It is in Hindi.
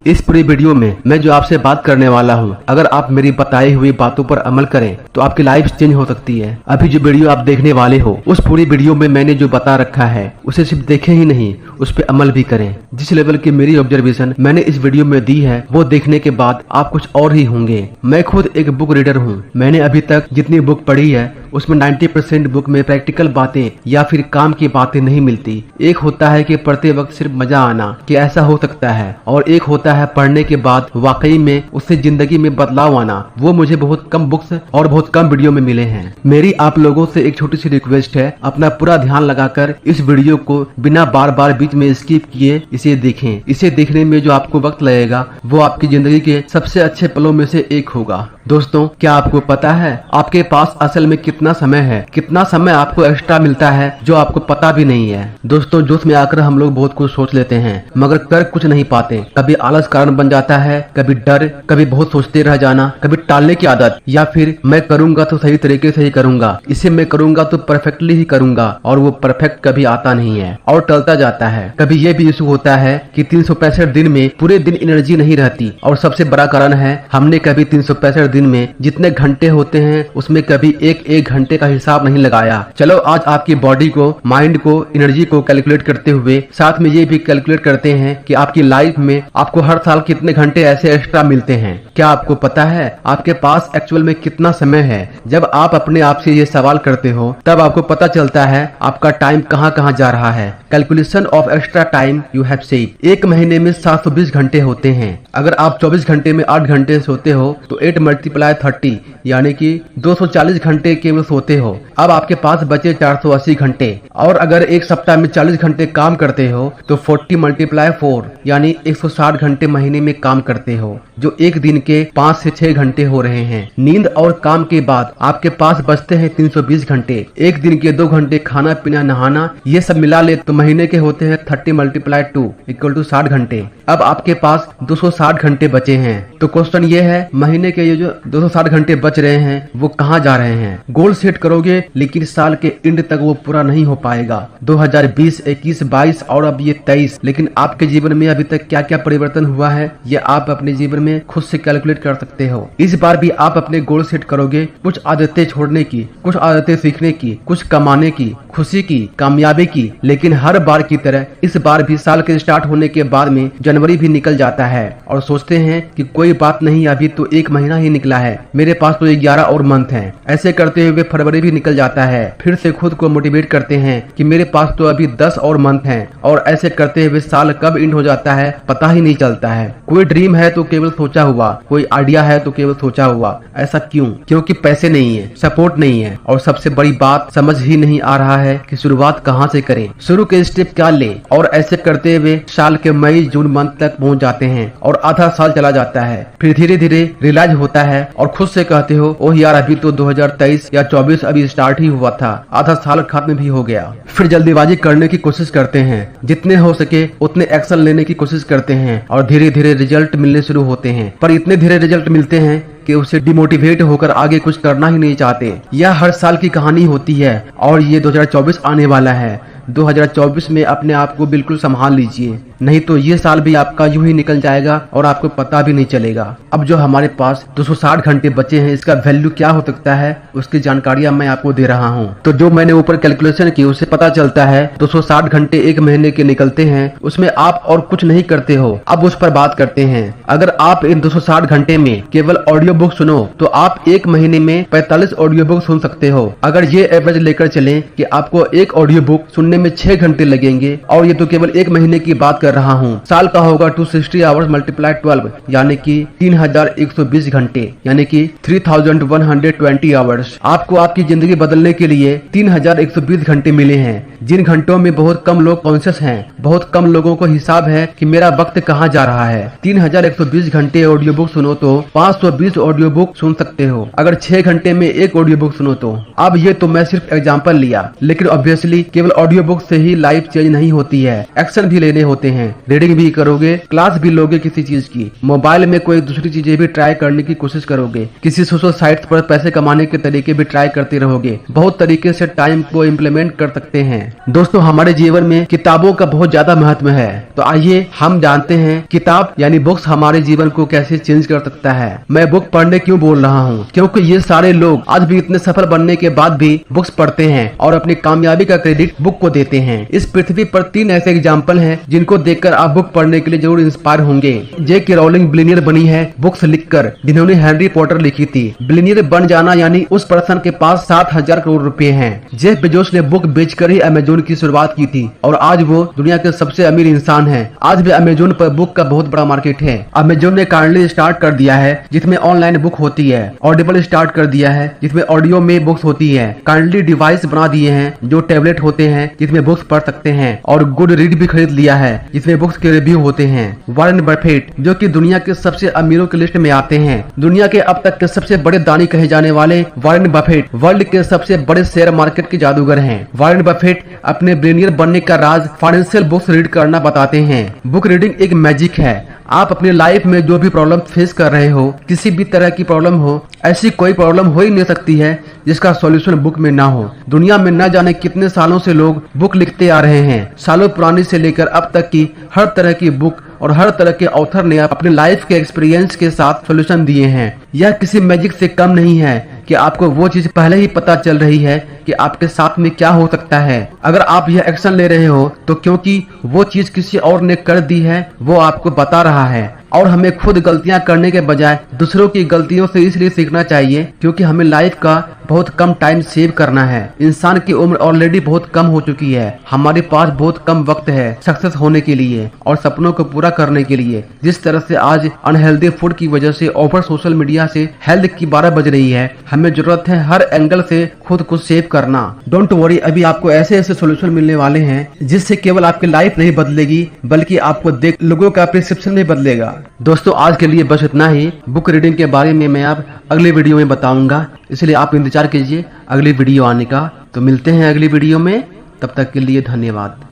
इस पूरी वीडियो में मैं जो आपसे बात करने वाला हूँ, अगर आप मेरी बताई हुई बातों पर अमल करें तो आपकी लाइफ चेंज हो सकती है। अभी जो वीडियो आप देखने वाले हो, उस पूरी वीडियो में मैंने जो बता रखा है उसे सिर्फ देखें ही नहीं, उस पर अमल भी करें। जिस लेवल की मेरी ऑब्जर्वेशन मैंने इस वीडियो में दी है, वो देखने के बाद आप कुछ और ही होंगे। मैं खुद एक बुक रीडर हूँ। मैंने अभी तक जितनी बुक पढ़ी है उसमें 90% बुक में प्रैक्टिकल बातें या फिर काम की बातें नहीं मिलती। एक होता है कि पढ़ते वक्त सिर्फ मजा आना कि ऐसा हो सकता है, और एक होता है पढ़ने के बाद वाकई में उससे जिंदगी में बदलाव आना। वो मुझे बहुत कम बुक्स और बहुत कम वीडियो में मिले हैं। मेरी आप लोगों से एक छोटी सी रिक्वेस्ट है, अपना पूरा ध्यान लगाकर इस वीडियो को बिना बार बार बीच में स्किप किए इसे देखें। इसे देखने में जो आपको वक्त लगेगा वो आपकी जिंदगी के सबसे अच्छे पलों में से एक होगा। दोस्तों, क्या आपको पता है आपके पास असल में कितना समय है? कितना समय आपको एक्स्ट्रा मिलता है जो आपको पता भी नहीं है। दोस्तों, जोश में आकर हम लोग बहुत कुछ सोच लेते हैं मगर कर कुछ नहीं पाते। कभी आलस कारण बन जाता है, कभी डर, कभी बहुत सोचते रह जाना, कभी टालने की आदत, या फिर मैं करूंगा तो सही तरीके से ही करूंगा, इसे मैं करूंगा तो परफेक्टली ही करूंगा, और वो परफेक्ट कभी आता नहीं है और टलता जाता है। कभी ये भी इशू होता है कि 365 दिन में पूरे दिन एनर्जी नहीं रहती, और सबसे बड़ा कारण है हमने कभी 365 दिन में जितने घंटे होते हैं उसमें कभी एक एक घंटे का हिसाब नहीं लगाया। चलो आज आपकी बॉडी को, माइंड को, एनर्जी को कैलकुलेट करते हुए साथ में ये भी कैलकुलेट करते हैं कि आपकी लाइफ में आपको हर साल कितने घंटे ऐसे एक्स्ट्रा मिलते हैं। क्या आपको पता है आपके पास एक्चुअल में कितना समय है? जब आप अपने आप से ये सवाल करते हो तब आपको पता चलता है आपका टाइम कहाँ कहाँ जा रहा है। Calculation of extra time you have said. एक महीने में 720 घंटे होते हैं। अगर आप 24 घंटे में 8 घंटे सोते हो तो 8 × 30 यानी कि 240 घंटे केवल सोते हो। अब आपके पास बचे 480 घंटे, और अगर एक सप्ताह में 40 घंटे काम करते हो तो 40 × 4 यानी 160 घंटे महीने में काम करते हो, जो एक दिन के 5 से 6 घंटे हो रहे हैं। नींद और काम के बाद आपके पास बचते हैं 320 घंटे। एक दिन के 2 घंटे खाना पीना नहाना, ये सब मिला ले तो महीने के होते हैं 30 × 2 = 60 घंटे। अब आपके पास 260 घंटे बचे हैं। तो क्वेश्चन ये है, महीने के ये जो 260 घंटे बच रहे हैं वो कहाँ जा रहे हैं? गोल सेट करोगे लेकिन साल के एंड तक वो पूरा नहीं हो पाएगा। 2020, 21, 22 और अब ये 23, लेकिन आपके जीवन में अभी तक क्या क्या परिवर्तन हुआ है ये आप अपने जीवन में खुद से कैलकुलेट कर सकते हो। इस बार भी आप अपने गोल सेट करोगे, कुछ आदतें छोड़ने की, कुछ आदतें सीखने की, कुछ कमाने की, खुशी की, कामयाबी की, लेकिन हर बार की तरह इस बार भी साल के स्टार्ट होने के बाद में जनवरी भी निकल जाता है और सोचते हैं कि कोई बात नहीं, अभी तो 1 महीना ही निकला है, मेरे पास तो 11 और मंथ हैं। ऐसे करते हुए फरवरी भी निकल जाता है। फिर से खुद को मोटिवेट करते हैं कि मेरे पास तो अभी 10 और मंथ हैं, और ऐसे करते हुए साल कब एंड हो जाता है पता ही नहीं चलता है। कोई ड्रीम है तो केवल सोचा हुआ, कोई आइडिया है तो केवल सोचा हुआ। ऐसा क्यों? क्योंकि पैसे नहीं है, सपोर्ट नहीं है, और सबसे बड़ी बात समझ ही नहीं आ रहा है कि शुरुआत कहाँ से करें, शुरू के स्टेप क्या ले। और ऐसे करते हुए साल के मई जून मंथ तक पहुँच जाते हैं और आधा साल चला जाता है। फिर धीरे धीरे रियलाइज होता है और खुद से कहते हो, ओह यार अभी तो 2023 या 24 अभी स्टार्ट ही हुआ था, आधा साल खत्म भी हो गया। फिर जल्दीबाजी करने की कोशिश करते हैं, जितने हो सके उतने एक्शन लेने की कोशिश करते हैं और धीरे धीरे रिजल्ट मिलने शुरू होते हैं। पर इतने धीरे रिजल्ट मिलते हैं कि उससे डिमोटिवेट होकर आगे कुछ करना ही नहीं चाहते। यह हर साल की कहानी होती है और ये 2024 आने वाला है। 2024 में अपने आप को बिल्कुल संभाल लीजिए, नहीं तो ये साल भी आपका यूं ही निकल जाएगा और आपको पता भी नहीं चलेगा। अब जो हमारे पास 260 घंटे बचे हैं, इसका वैल्यू क्या हो सकता है उसकी जानकारियां मैं आपको दे रहा हूं। तो जो मैंने ऊपर कैलकुलेशन की उससे पता चलता है 260 घंटे एक महीने के निकलते हैं, उसमें आप और कुछ नहीं करते हो। अब उस पर बात करते हैं। अगर आप इन 260 घंटे में केवल ऑडियो बुक सुनो तो आप एक महीने में 45 ऑडियो बुक सुन सकते हो। अगर ये एवरेज लेकर चलें कि आपको एक ऑडियो बुक सुनने में 6 घंटे लगेंगे, और ये तो केवल एक महीने की बात कर रहा हूँ, साल का होगा 260 आवर्स × 12 यानी कि 3120 घंटे, यानी कि 3120 आवर्स। आपको आपकी जिंदगी बदलने के लिए 3120 घंटे मिले हैं, जिन घंटों में बहुत कम लोग कॉन्शियस हैं। बहुत कम लोगों को हिसाब है कि मेरा वक्त कहाँ जा रहा है। 3120 घंटे ऑडियो बुक सुनो तो 520 ऑडियो बुक सुन सकते हो। अगर 6 घंटे में एक ऑडियो बुक सुनो तो। अब ये तो मैं सिर्फ एग्जांपल लिया, लेकिन ऑब्वियसली केवल ऑडियो बुक से ही लाइफ चेंज नहीं होती है, एक्शन भी लेने होते हैं। हैं, रीडिंग भी करोगे, क्लास भी लोगे किसी चीज की, मोबाइल में कोई दूसरी चीजें भी ट्राई करने की कोशिश करोगे, किसी सोशल साइट्स पर पैसे कमाने के तरीके भी ट्राई करते रहोगे। बहुत तरीके से टाइम को इम्प्लीमेंट कर सकते हैं। दोस्तों, हमारे जीवन में किताबों का बहुत ज्यादा महत्व है। तो आइए हम जानते हैं किताब यानी बुक्स हमारे जीवन को कैसे चेंज कर सकता है। मैं बुक पढ़ने क्यों बोल रहा हूँ? क्योंकि ये सारे लोग आज भी इतने सफल बनने के बाद भी बुक्स पढ़ते हैं और अपनी कामयाबी का क्रेडिट बुक को देते हैं। इस पृथ्वी पर 3 ऐसे एग्जाम्पल हैं जिनको देखकर आप बुक पढ़ने के लिए जरूर इंस्पायर होंगे। जे.के. रॉलिंग बिलियनियर बनी है बुक्स लिखकर, जिन्होंने हैरी पॉटर लिखी थी। बिलियनियर बन जाना यानी उस पर्सन के पास 7,000 करोड़ रुपए हैं। जेफ बेजोस ने बुक बेचकर ही अमेजोन की शुरुआत की थी और आज वो दुनिया के सबसे अमीर इंसान है। आज भी अमेजोन पर बुक का बहुत बड़ा मार्केट है। अमेजोन ने काइंडली स्टार्ट कर दिया है जिसमें ऑनलाइन बुक होती है। ऑडिबल स्टार्ट कर दिया है जिसमें ऑडियो में बुक्स होती है। काइंडली डिवाइस बना दिए हैं जो टैबलेट होते हैं जिसमें बुक्स पढ़ सकते हैं। और गुड रीड भी खरीद लिया है जिसमें बुक्स के रिव्यू होते हैं। वॉरेन बफेट जो कि दुनिया के सबसे अमीरों की लिस्ट में आते हैं। दुनिया के अब तक के सबसे बड़े दानी कहे जाने वाले वॉरेन बफेट वर्ल्ड के सबसे बड़े शेयर मार्केट के जादूगर हैं। वॉरेन बफेट अपने बिलियनियर बनने का राज फाइनेंशियल बुक्स रीड करना बताते हैं। बुक रीडिंग एक मैजिक है। आप अपनी लाइफ में जो भी प्रॉब्लम फेस कर रहे हो, किसी भी तरह की प्रॉब्लम हो, ऐसी कोई प्रॉब्लम हो ही नहीं सकती है जिसका सॉल्यूशन बुक में ना हो। दुनिया में न जाने कितने सालों से लोग बुक लिखते आ रहे हैं। सालों पुरानी से लेकर अब तक की हर तरह की बुक और हर तरह के ऑथर ने अपने लाइफ के एक्सपीरियंस के साथ सॉल्यूशन दिए हैं। यह किसी मैजिक से कम नहीं है कि आपको वो चीज पहले ही पता चल रही है कि आपके साथ में क्या हो सकता है। अगर आप यह एक्शन ले रहे हो तो क्योंकि वो चीज किसी और ने कर दी है, वो आपको बता रहा है। और हमें खुद गलतियां करने के बजाय दूसरों की गलतियों से इसलिए सीखना चाहिए क्योंकि हमें लाइफ का बहुत कम टाइम सेव करना है। इंसान की उम्र ऑलरेडी बहुत कम हो चुकी है। हमारे पास बहुत कम वक्त है सक्सेस होने के लिए और सपनों को पूरा करने के लिए। जिस तरह से आज अनहेल्दी फूड की वजह से ओवर सोशल मीडिया से हेल्थ की 12 बज रही है, हमें जरूरत है हर एंगल से खुद को सेव करना। डोंट वरी, अभी आपको ऐसे ऐसे सोल्यूशन मिलने वाले हैं जिससे केवल आपकी लाइफ नहीं बदलेगी बल्कि आपको देख लोगों का प्रिस्क्रिप्शन भी बदलेगा। दोस्तों, आज के लिए बस इतना ही। बुक रीडिंग के बारे में मैं आप अगले वीडियो में बताऊंगा, इसलिए आप इंतजार कीजिए अगली वीडियो आने का। तो मिलते हैं अगली वीडियो में, तब तक के लिए धन्यवाद।